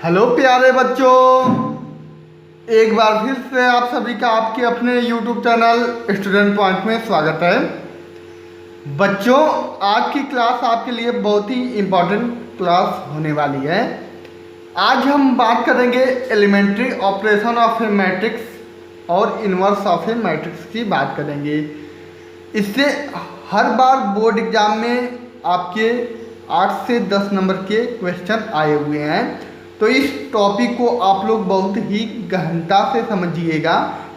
Hello प्यारे बच्चों, एक बार फिर से आप सभी का आपके अपने YouTube चैनल स्टूडेंट पॉइंट में स्वागत है। बच्चों, आज की क्लास आपके लिए बहुत ही इम्पोर्टेंट क्लास होने वाली है। आज हम बात करेंगे elementary operation of a matrix और इन्वर्स ऑफ ए मैट्रिक्स की बात करेंगे। इससे हर बार बोर्ड एग्जाम में आपके 8 से 10 नंबर के क्वेश्चन आए हुए हैं, तो इस टॉपिक को आप लोग बहुत ही गहनता से समझिएगा,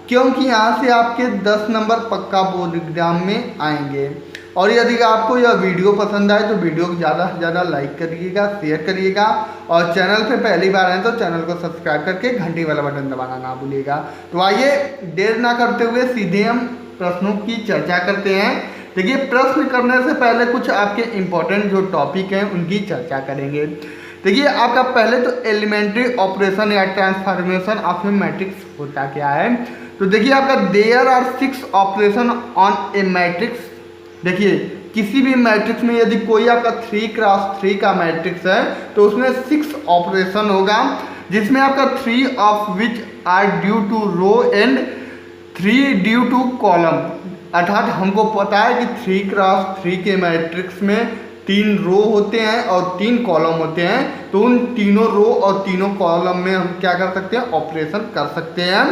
क्योंकि यहाँ से आपके 10 नंबर पक्का बोर्ड एग्जाम में आएंगे। और यदि आपको यह वीडियो पसंद आए तो वीडियो को ज़्यादा से ज़्यादा लाइक करिएगा, शेयर करिएगा, और चैनल पे पहली बार आए तो चैनल को सब्सक्राइब करके घंटी वाला बटन दबाना ना भूलिएगा। तो आइए देर ना करते हुए सीधे हम प्रश्नों की चर्चा करते हैं। देखिए, प्रश्न करने से पहले कुछ आपके इम्पोर्टेंट जो टॉपिक हैं उनकी चर्चा करेंगे। देखिए, आपका पहले तो एलिमेंट्री ऑपरेशन या ट्रांसफॉर्मेशन ऑफ ए मैट्रिक्स होता क्या है। तो देखिए, आपका there are 6 operation on a matrix. देखिए, किसी भी मैट्रिक्स में यदि कोई आपका 3x3 का मैट्रिक्स है तो उसमें 6 ऑपरेशन होगा, जिसमें आपका 3 of which are due to row and 3 due to column. अर्थात हमको पता है कि 3x3 के मैट्रिक्स में 3 रो होते हैं और 3 कॉलम होते हैं, तो उन तीनों रो और तीनों कॉलम में हम क्या कर सकते हैं, ऑपरेशन कर सकते हैं,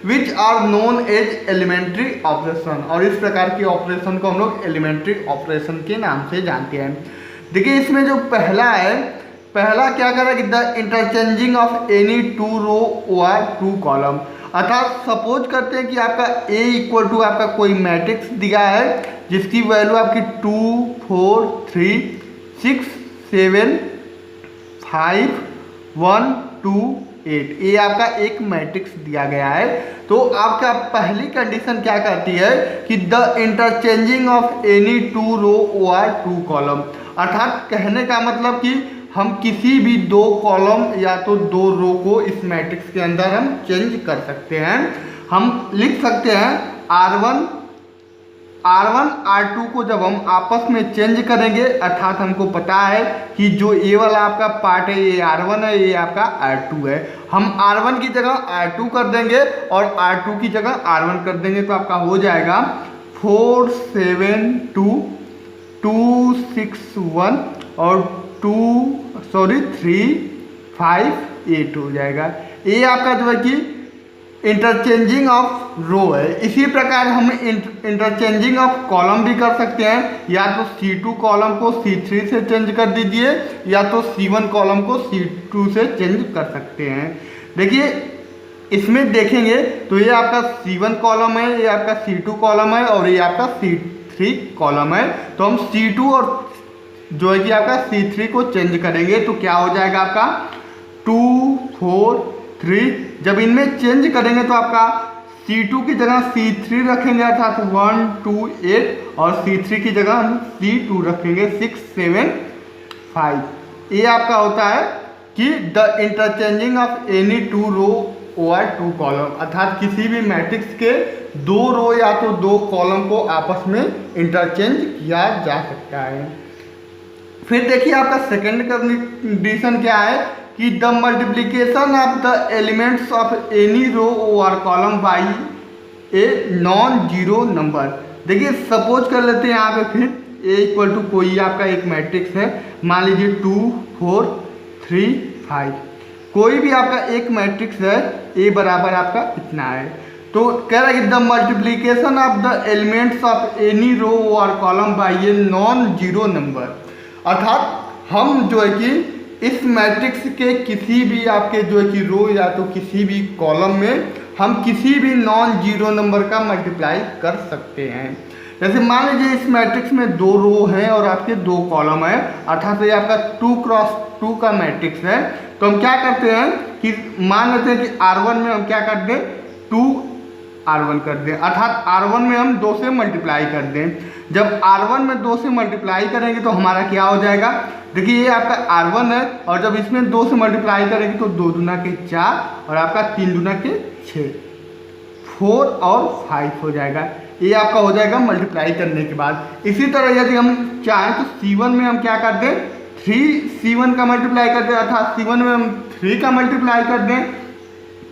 which are known as elementary operation. और इस प्रकार की ऑपरेशन को हम लोग एलिमेंट्री ऑपरेशन के नाम से जानते हैं। देखिए, इसमें जो पहला है, पहला क्या करेगा कि द इंटरचेंजिंग ऑफ एनी 2 रो और 2 कॉलम। अर्थात सपोज करते हैं कि आपका A इक्वल टू आपका कोई मैट्रिक्स दिया है जिसकी वैल्यू आपकी 2, 4, 3, 6, 7, 5, 1, 2, 8 ये आपका एक मैट्रिक्स दिया गया है। तो आपका पहली कंडीशन क्या कहती है कि द इंटरचेंजिंग ऑफ एनी 2 रो और 2 कॉलम। अर्थात कहने का मतलब कि हम किसी भी 2 कॉलम या तो 2 रो को इस मैट्रिक्स के अंदर हम चेंज कर सकते हैं। हम लिख सकते हैं R1 R2 को जब हम आपस में चेंज करेंगे, अर्थात हमको पता है कि जो ये वाला आपका पार्ट है ये R1 है, ये आपका R2 है। हम R1 की जगह R2 कर देंगे और R2 की जगह R1 कर देंगे, तो आपका हो जाएगा 4, 7, 2, 2, 6, 1 और 3, 5, 8 हो जाएगा। ये आपका जो है कि इंटरचेंजिंग ऑफ रो है। इसी प्रकार हम इंटरचेंजिंग ऑफ कॉलम भी कर सकते हैं, या तो C2 कॉलम को C3 से चेंज कर दीजिए, या तो C1 कॉलम को C2 से चेंज कर सकते हैं। देखिए, इसमें देखेंगे तो ये आपका C1 कॉलम है, ये आपका C2 कॉलम है और ये आपका C3 कॉलम है। तो हम C2 और जो है कि आपका C3 को चेंज करेंगे तो क्या हो जाएगा आपका 2, 4, 3। जब इनमें चेंज करेंगे तो आपका C2 की जगह C3 रखेंगे, अर्थात 1, 2, 8 और C3 की जगह हम C2 रखेंगे 6, 7, 5। ये आपका होता है कि द इंटरचेंजिंग ऑफ एनी 2 रो और 2 कॉलम। अर्थात किसी भी मैट्रिक्स के 2 रो या तो 2 कॉलम को आपस में इंटरचेंज किया जा सकता है। फिर देखिए, आपका सेकेंड कंडीशन क्या है कि the multiplication of the elements of any row और column by a non zero number. देखिए, सपोज कर लेते हैं यहाँ पे फिर A इक्वल टू कोई आपका एक मैट्रिक्स है, मान लीजिए 2, 4, 3, 5, कोई भी आपका एक मैट्रिक्स है, A बराबर आपका इतना है। तो कह रहा है कि the multiplication of the elements of any row और column by a non zero number. अर्थात हम जो है कि इस मैट्रिक्स के किसी भी आपके जो है कि रो या तो किसी भी कॉलम में हम किसी भी नॉन जीरो नंबर का मल्टीप्लाई कर सकते हैं। जैसे मान लीजिए इस मैट्रिक्स में 2 रो हैं और आपके 2 कॉलम है, अर्थात ये आपका 2x2 का मैट्रिक्स है। तो हम क्या करते हैं कि मान लेते हैं कि R1 में हम क्या कर दें, 2R1 कर दें, अर्थात R1 में हम 2 से मल्टीप्लाई कर दें। जब R1 में 2 से मल्टीप्लाई करेंगे तो हमारा क्या हो जाएगा, देखिए ये आपका R1 है और जब इसमें 2 से मल्टीप्लाई करेंगे तो 2 दूना के 4 और आपका 3 दूना के 6, 4 और 5 हो जाएगा। ये आपका हो जाएगा मल्टीप्लाई करने के बाद। इसी तरह यदि हम चाहें तो C1 में हम क्या कर दें, 3C1 का मल्टीप्लाई कर दें, अर्थात C1 में हम 3 का मल्टीप्लाई कर दें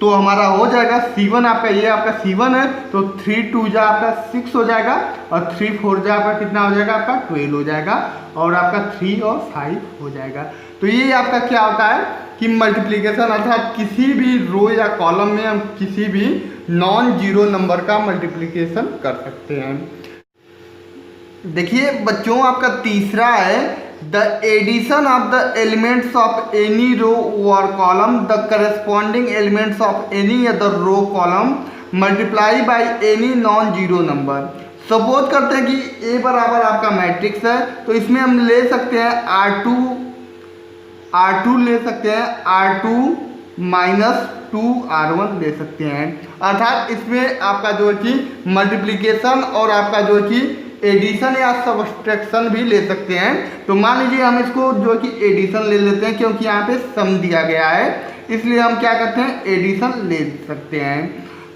तो हमारा हो जाएगा C1 आपका, ये आपका C1 है तो 3 2 जा आपका 6 हो जाएगा और 3 4 जा आपका कितना हो जाएगा, आपका 12 हो जाएगा और आपका 3 और 5 हो जाएगा। तो ये आपका क्या होता है कि मल्टीप्लिकेशन, अर्थात किसी भी रो या कॉलम में हम किसी भी नॉन जीरो नंबर का मल्टीप्लिकेशन कर सकते हैं। देखिए बच्चों, आपका तीसरा है the addition of the elements of any row और column the corresponding elements of any other row column multiply by any non zero number. Suppose करते हैं कि A बराबर आपका मैट्रिक्स है तो इसमें हम ले सकते हैं R2 ले सकते हैं, R2 माइनस 2R1 ले सकते हैं। अर्थात इसमें आपका जो है कि मल्टीप्लिकेशन और आपका जो है कि एडिशन या सब्ट्रैक्शन भी ले सकते हैं। तो मान लीजिए हम इसको जो है कि एडिशन ले लेते हैं, क्योंकि यहाँ पे सम दिया गया है इसलिए हम क्या करते हैं, एडिशन ले सकते हैं।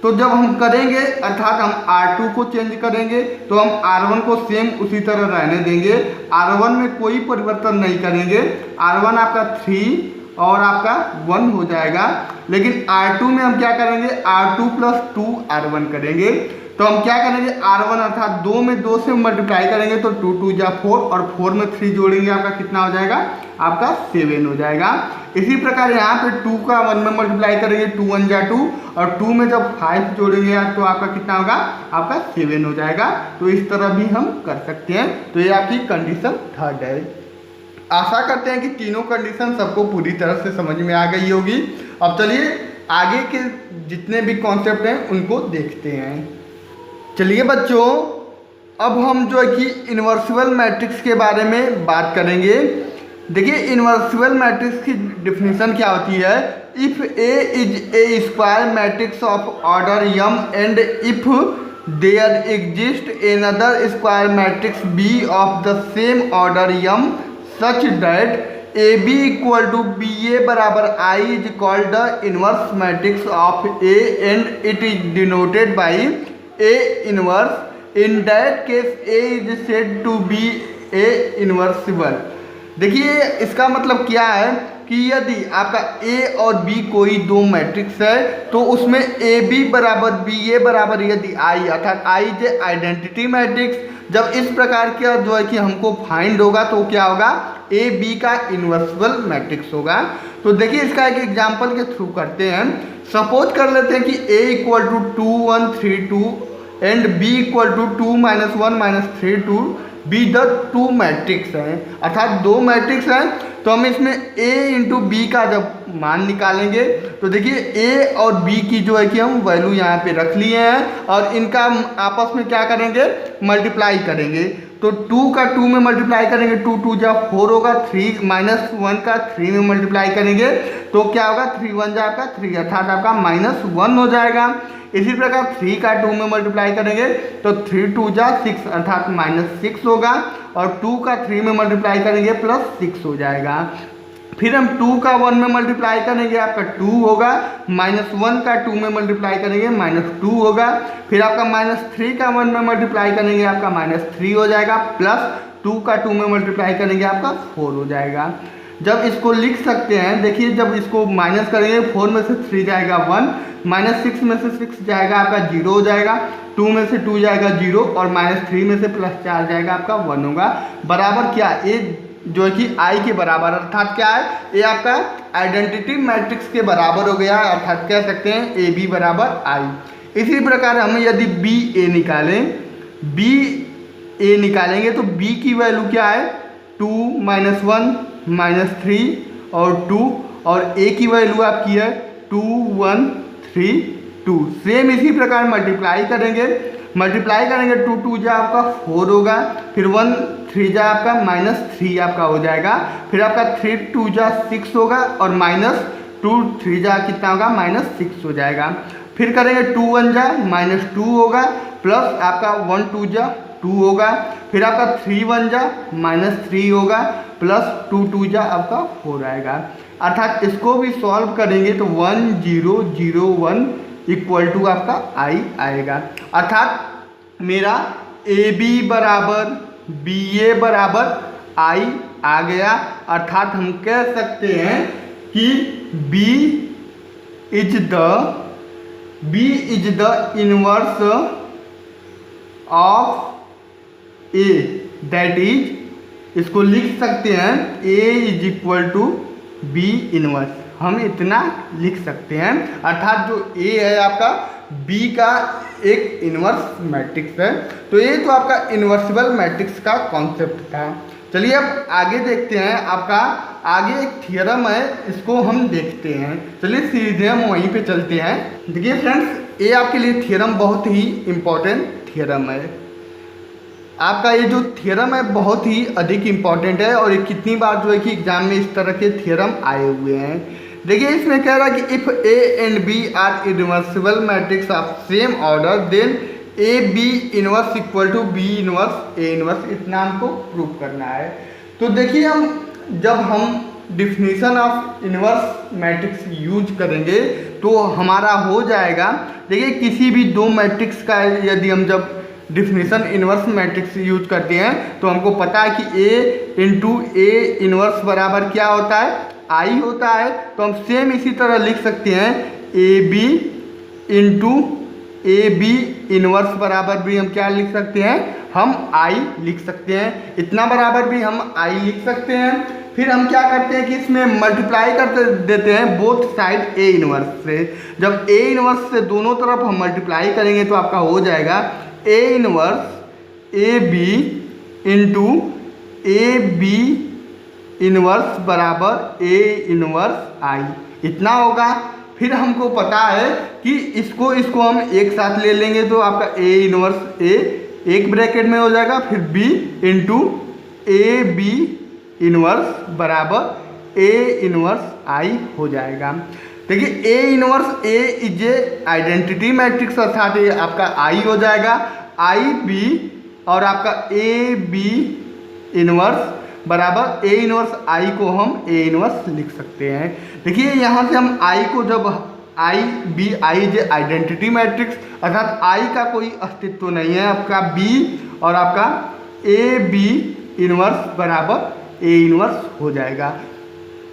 तो जब हम करेंगे अर्थात हम R2 को चेंज करेंगे तो हम R1 को सेम उसी तरह रहने देंगे, R1 में कोई परिवर्तन नहीं करेंगे। R1 आपका 3 और आपका 1 हो जाएगा, लेकिन R2 में हम क्या करेंगे, R2 प्लस 2R1 करेंगे। तो हम क्या करेंगे, R1 अर्थात 2 में 2 से मल्टीप्लाई करेंगे तो 2 2 जा 4 और 4 में 3 जोड़ेंगे आपका कितना हो जाएगा, आपका 7 हो जाएगा। इसी प्रकार यहाँ पे 2 का 1 में मल्टीप्लाई करेंगे 2 1 जा 2 और 2 में जब 5 जोड़ेंगे तो आपका कितना होगा, आपका 7 हो जाएगा। तो इस तरह भी हम कर सकते हैं। तो ये आपकी कंडीशन थर्ड है। आशा करते हैं कि तीनों कंडीशन सबको पूरी तरह से समझ में आ गई होगी। अब चलिए आगे के जितने भी कॉन्सेप्ट हैं उनको देखते हैं। चलिए बच्चों, अब हम जो है कि इन्वर्सिबल मैट्रिक्स के बारे में बात करेंगे। देखिए इन्वर्सिबल मैट्रिक्स की डेफिनेशन क्या होती है, if A is a square matrix of order m and if there exist another square matrix B of the same order m such that AB equal to BA बराबर I is called the inverse matrix of A and it is denoted by A inverse. In that case A is said to be A inversible. देखिए इसका मतलब क्या है कि यदि आपका A और B कोई दो मैट्रिक्स है तो उसमें AB बराबर BA बराबर यदि I अर्थात I इज आइडेंटिटी मैट्रिक्स। जब इस प्रकार का जो है कि हमको फाइंड होगा तो क्या होगा, AB का इन्वर्सिबल मैट्रिक्स होगा। तो देखिए इसका एक एग्जांपल के थ्रू करते हैं। सपोज कर लेते हैं कि A equal to 2 1 3 2 and B equal to 2 -1 -3 2 be the two matrix हैं, अर्थात दो मैट्रिक्स हैं। तो हम इसमें A इंटू बी का जब मान निकालेंगे तो देखिए A और B की जो है कि हम वैल्यू यहाँ पे रख लिए हैं और इनका आपस में क्या करेंगे, मल्टीप्लाई करेंगे। तो 2 का 2 में मल्टीप्लाई करेंगे 2 2 जा 4 होगा, 3 -1 का 3 में मल्टीप्लाई करेंगे तो क्या होगा, 3 1 जा आपका 3 अर्थात आपका -1 हो जाएगा। इसी प्रकार 3 का 2 में मल्टीप्लाई करेंगे तो 3 2 जा 6 अर्थात -6 होगा और 2 का 3 में मल्टीप्लाई करेंगे +6 हो जाएगा। फिर हम 2 का 1 में मल्टीप्लाई करेंगे आपका 2 होगा, -1 का 2 में मल्टीप्लाई करेंगे -2 होगा। फिर आपका -3 का 1 में मल्टीप्लाई करेंगे आपका -3 हो जाएगा, +2 का 2 में मल्टीप्लाई करेंगे आपका 4 हो जाएगा। जब इसको लिख सकते हैं, देखिए जब इसको माइनस करेंगे 4 में से 3 जाएगा 1, -6 में से 6 जाएगा आपका 0 हो जाएगा, 2 में से 2 जाएगा 0 और -3 में से +4 जाएगा आपका 1 होगा। बराबर क्या, ये जो है कि I के बराबर, अर्थात क्या है, ये आपका आइडेंटिटी मैट्रिक्स के बराबर हो गया, अर्थात कह सकते हैं AB बराबर I। इसी प्रकार हम यदि BA निकालें, BA निकालेंगे तो B की वैल्यू क्या है, 2 -1 -3 और 2 और A की वैल्यू आपकी है 2 1 3 2। सेम इसी प्रकार मल्टीप्लाई करेंगे 2 2 जा आपका 4 होगा, फिर 1 3 जा आपका -3 आपका हो जाएगा, फिर आपका 3 2 जा 6 होगा और -2 3 जा कितना होगा, -6 हो जाएगा। फिर करेंगे 2 1 जा -2 होगा, प्लस आपका 1 2 जा 2 होगा, फिर आपका 3 1 जा -3 होगा, +2 2 जा आपका 4 आएगा। अर्थात इसको भी सॉल्व करेंगे तो 1 0 0 1 इक्वल टू आपका I आएगा। अर्थात मेरा AB बराबर BA बराबर I आ गया अर्थात हम कह सकते हैं कि B is the inverse of A, that is, इसको लिख सकते हैं A is equal to B inverse, हम इतना लिख सकते हैं। अर्थात जो A है आपका B का एक इनवर्स मैट्रिक्स है। तो ये तो आपका इन्वर्सिबल मैट्रिक्स का कॉन्सेप्ट था। चलिए अब आगे देखते हैं, आपका आगे एक थ्योरम है, इसको हम देखते हैं। चलिए सीधे हम वहीं पे चलते हैं। देखिए फ्रेंड्स, ये आपके लिए थ्योरम बहुत ही इम्पोर्टेंट थ्योरम है। आपका ये जो थ्योरम है बहुत ही अधिक इम्पॉर्टेंट है और ये कितनी बार जो है कि एग्जाम में इस तरह के थ्योरम आए हुए हैं। देखिए इसमें कह रहा है कि if A and B are invertible matrix of same order then A B inverse equal to B inverse A inverse, इतना हमको प्रूव करना है। तो देखिए जब हम definition of inverse matrix use करेंगे तो हमारा हो जाएगा। देखिए किसी भी दो मैट्रिक्स का यदि हम जब डिफिनीशन इनवर्स मैट्रिक्स यूज करते हैं तो हमको पता है कि A इंटू A इनवर्स बराबर क्या होता है, I होता है। तो हम सेम इसी तरह लिख सकते हैं AB इंटू AB इनवर्स बराबर भी हम क्या लिख सकते हैं, हम I लिख सकते हैं। इतना बराबर भी हम I लिख सकते हैं। फिर हम क्या करते हैं कि इसमें मल्टीप्लाई कर देते हैं बोथ साइड A इनवर्स से। जब A इनवर्स से दोनों तरफ हम मल्टीप्लाई करेंगे तो आपका हो जाएगा A inverse AB into AB inverse बराबर A इनवर्स I, इतना होगा। फिर हमको पता है कि इसको हम एक साथ ले लेंगे तो आपका A इनवर्स A एक ब्रैकेट में हो जाएगा, फिर B इंटू AB इनवर्स बराबर A इनवर्स I हो जाएगा। देखिए A inverse A is A identity matrix, अर्थात ये आपका I हो जाएगा IB और आपका AB इनवर्स बराबर A इनवर्स I को हम A इनवर्स लिख सकते हैं। देखिए यहाँ से हम I को जब I इज आइडेंटिटी मैट्रिक्स, अर्थात I का कोई अस्तित्व नहीं है, आपका B और आपका AB इनवर्स बराबर A इनवर्स हो जाएगा।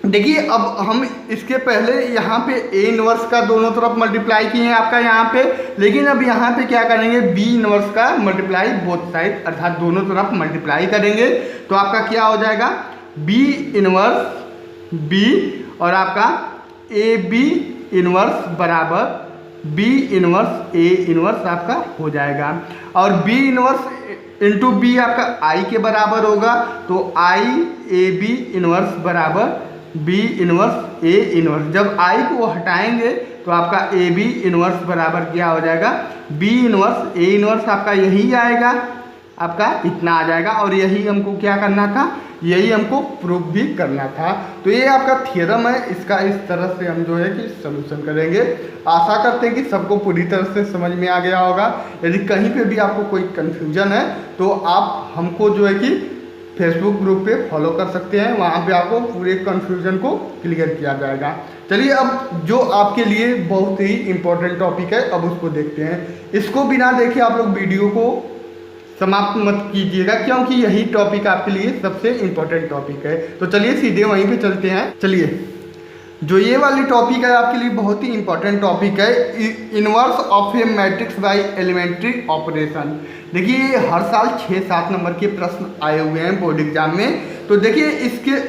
देखिए अब हम इसके पहले यहाँ पे A इनवर्स का दोनों तरफ मल्टीप्लाई किए हैं आपका यहाँ पे, लेकिन अब यहाँ पे क्या करेंगे B इनवर्स का मल्टीप्लाई बोथ साइड, अर्थात दोनों तरफ मल्टीप्लाई करेंगे तो आपका क्या हो जाएगा B इनवर्स B और आपका AB इनवर्स बराबर B इनवर्स A इनवर्स आपका हो जाएगा। और B इनवर्स इंटू B आपका I के बराबर होगा तो I AB इनवर्स बराबर B इनवर्स A इनवर्स। जब I को हटाएंगे तो आपका AB इनवर्स बराबर क्या हो जाएगा B इनवर्स A इनवर्स, आपका यही आएगा, आपका इतना आ जाएगा। और यही हमको क्या करना था, यही हमको प्रूव भी करना था। तो ये आपका थ्योरम है, इसका इस तरह से हम जो है कि सलूशन करेंगे। आशा करते हैं कि सबको पूरी तरह से समझ में आ गया होगा। यदि कहीं पे भी आपको कोई कन्फ्यूजन है तो आप हमको जो है कि फेसबुक ग्रुप पे फॉलो कर सकते हैं, वहाँ पे आपको पूरे कन्फ्यूजन को क्लियर किया जाएगा। चलिए अब जो आपके लिए बहुत ही इम्पोर्टेंट टॉपिक है अब उसको देखते हैं। इसको बिना देखे आप लोग वीडियो को समाप्त मत कीजिएगा, क्योंकि यही टॉपिक आपके लिए सबसे इम्पोर्टेंट टॉपिक है। तो चलिए सीधे वहीं पे चलते हैं। चलिए जो ये वाली टॉपिक है आपके लिए बहुत ही इम्पोर्टेंट टॉपिक है, inverse of a matrix by elementary operation. देखिए हर साल 6-7 नंबर के प्रश्न आए हुए हैं बोर्ड एग्जाम में। तो देखिए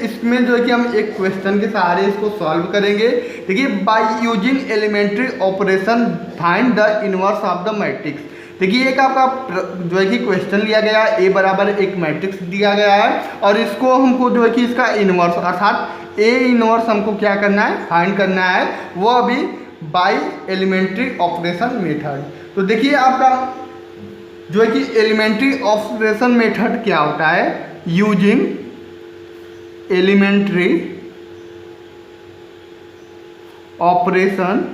इसमें जो है कि हम एक क्वेश्चन के सहारे इसको सॉल्व करेंगे। देखिए by using elementary operation find the inverse of the matrix. देखिए एक आपका जो है कि क्वेश्चन लिया गया है, A बराबर एक मैट्रिक्स दिया गया है और इसको हमको जो है कि इसका इनवर्स अर्थात A इनवर्स हमको क्या करना है, फाइंड करना है, वो अभी बाय एलिमेंट्री ऑपरेशन मेथड। तो देखिए आपका जो है कि एलिमेंट्री ऑपरेशन मेथड क्या होता है, यूजिंग एलिमेंट्री ऑपरेशन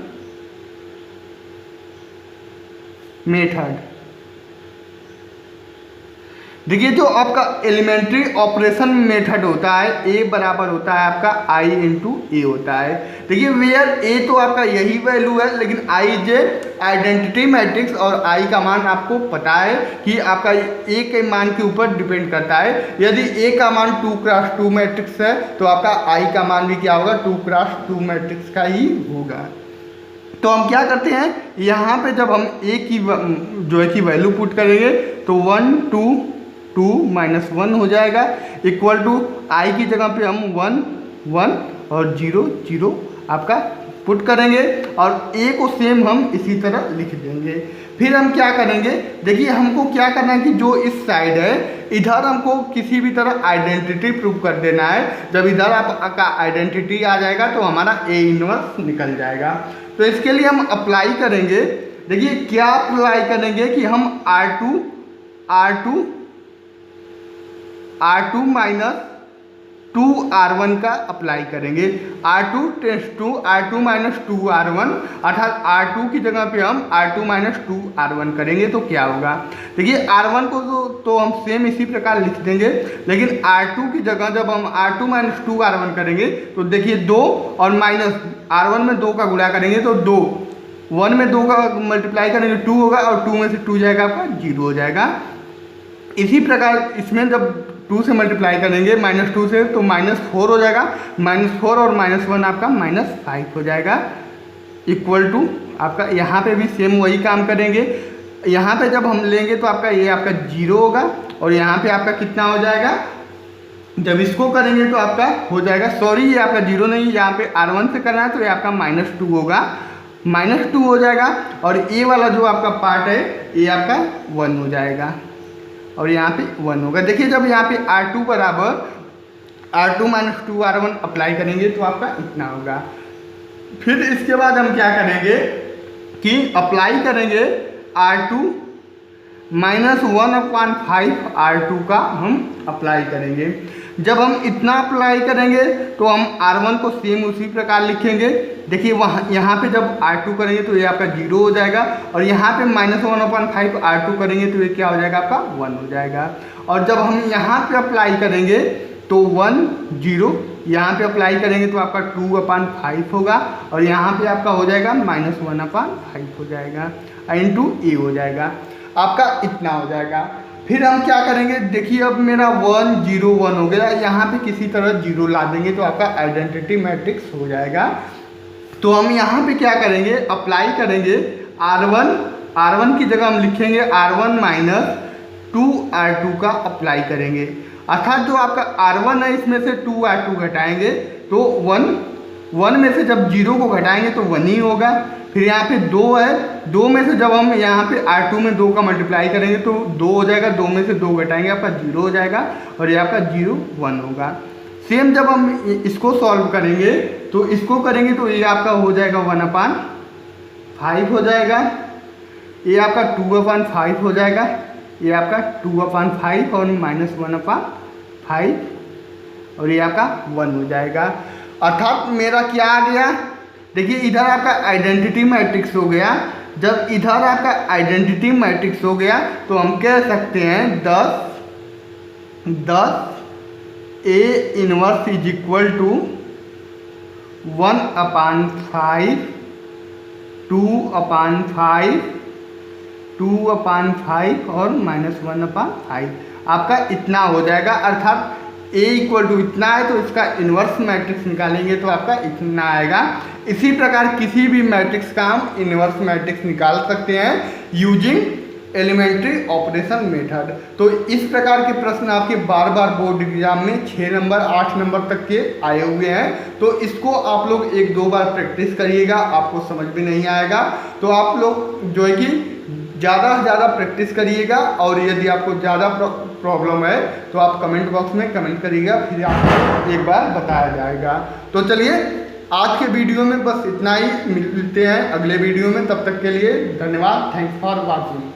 मेथड। देखिए जो आपका एलिमेंट्री ऑपरेशन मेथड होता है, ए बराबर होता है आपका आई इंटू ए होता है। देखिए वेयर ए तो आपका यही वैल्यू है, लेकिन I is a identity matrix और आई का मान आपको पता है कि आपका ए के मान के ऊपर डिपेंड करता है। यदि ए का मान 2x2 मैट्रिक्स है तो आपका आई का मान भी क्या होगा, 2x2 मैट्रिक्स का ही होगा। तो हम क्या करते हैं, यहाँ पे जब हम ए की जो है कि वैल्यू पुट करेंगे तो 1 2 2 -1 हो जाएगा, इक्वल टू आई की जगह पे हम 1 1 और 0 0 आपका पुट करेंगे और ए को सेम हम इसी तरह लिख देंगे। फिर हम क्या करेंगे, देखिए हमको क्या करना है कि जो इस साइड है इधर हमको किसी भी तरह आइडेंटिटी प्रूव कर देना है। जब इधर आपका आइडेंटिटी आ जाएगा तो हमारा ए इनवर्स निकल जाएगा। तो इसके लिए हम अप्लाई करेंगे, देखिए क्या अप्लाई करेंगे कि हम R2 माइनस 2R1 का अप्लाई करेंगे। R2 tense to R2 minus 2R1, अर्थात R2 की जगह पे हम R2 माइनस 2R1 करेंगे तो क्या होगा। देखिए R1 को तो हम सेम इसी प्रकार लिख देंगे, लेकिन R2 की जगह जब हम R2 माइनस 2R1 करेंगे तो देखिए 2 और माइनस R1 में 2 का गुणा करेंगे तो 2, 1 में 2 का मल्टीप्लाई करेंगे 2 होगा और 2 में से 2 जाएगा आपका 0 हो जाएगा। इसी प्रकार इसमें जब 2 से मल्टीप्लाई करेंगे -2 से तो -4 हो जाएगा, -4 और -1 आपका -5 हो जाएगा, इक्वल टू आपका यहाँ पे भी सेम वही काम करेंगे। यहाँ पे जब हम लेंगे तो आपका ये आपका 0 होगा और यहाँ पे आपका कितना हो जाएगा, जब इसको करेंगे तो आपका हो जाएगा, सॉरी ये आपका 0 नहीं, यहाँ पे R1 से करना है तो ये आपका -2 होगा, -2 हो जाएगा और ए वाला जो आपका पार्ट है ये आपका 1 हो जाएगा और यहाँ पे 1 होगा। देखिए जब यहाँ पे R2 बराबर R2 माइनस 2R1 अप्लाई करेंगे तो आपका इतना होगा। फिर इसके बाद हम क्या करेंगे कि अप्लाई करेंगे R2 माइनस 1/5 R2 का हम अप्लाई करेंगे। जब हम इतना अप्लाई करेंगे तो हम R1 को सेम उसी प्रकार लिखेंगे। देखिए वहाँ यहाँ पे जब R2 करेंगे तो ये आपका 0 हो जाएगा और यहाँ पे -1/5 R2 करेंगे तो ये क्या हो जाएगा आपका 1 हो जाएगा। और जब हम यहाँ पे अप्लाई करेंगे तो 1 0, यहाँ पे अप्लाई करेंगे तो आपका 2/5 होगा और यहाँ पे आपका हो जाएगा -1/5 हो जाएगा, इंटू ए हो जाएगा, आपका इतना हो जाएगा। फिर हम क्या करेंगे, देखिए अब मेरा 1 0 1 हो गया, यहाँ पे किसी तरह 0 ला देंगे तो आपका आइडेंटिटी मैट्रिक्स हो जाएगा। तो हम यहाँ पे क्या करेंगे, अप्लाई करेंगे R1 की जगह हम लिखेंगे R1 माइनस 2R2 का अप्लाई करेंगे, अर्थात जो आपका R1 है इसमें से 2R2 घटाएंगे तो 1 में से जब 0 को घटाएंगे तो 1 ही होगा। फिर यहाँ पे 2 है, 2 में से जब हम यहाँ पे R2 में 2 का मल्टीप्लाई करेंगे तो 2 हो जाएगा, 2 में से 2 घटाएंगे आपका 0 हो जाएगा और ये आपका 0 1 होगा। सेम जब हम इसको सॉल्व करेंगे तो इसको करेंगे तो ये आपका हो जाएगा 1/5 हो जाएगा, ये आपका 2/5 हो जाएगा, ये आपका 2/5 और -1/5 और ये आपका 1 हो जाएगा। अर्थात मेरा क्या आ गया, देखिए इधर आपका आइडेंटिटी मैट्रिक्स हो गया। जब इधर आपका आइडेंटिटी मैट्रिक्स हो गया तो हम कह सकते हैं 10 A inverse is equal to 1/5 2/5 2/5 और -1/5 आपका इतना हो जाएगा। अर्थात A इक्वल टू इतना है तो इसका इन्वर्स मैट्रिक्स निकालेंगे तो आपका इतना आएगा। इसी प्रकार किसी भी मैट्रिक्स का हम इन्वर्स मैट्रिक्स निकाल सकते हैं यूजिंग एलिमेंट्री ऑपरेशन मेथड। तो इस प्रकार के प्रश्न आपके बार बार बोर्ड एग्जाम में 6 नंबर 8 नंबर तक के आए हुए हैं, तो इसको आप लोग 1-2 बार प्रैक्टिस करिएगा, आपको समझ में नहीं आएगा तो आप लोग जो है कि ज़्यादा से ज़्यादा प्रैक्टिस करिएगा। और यदि आपको ज़्यादा प्रॉब्लम है तो आप कमेंट बॉक्स में कमेंट करिएगा, फिर आपको एक बार बताया जाएगा। तो चलिए आज के वीडियो में बस इतना ही, मिलते हैं अगले वीडियो में, तब तक के लिए धन्यवाद। Thanks for watching.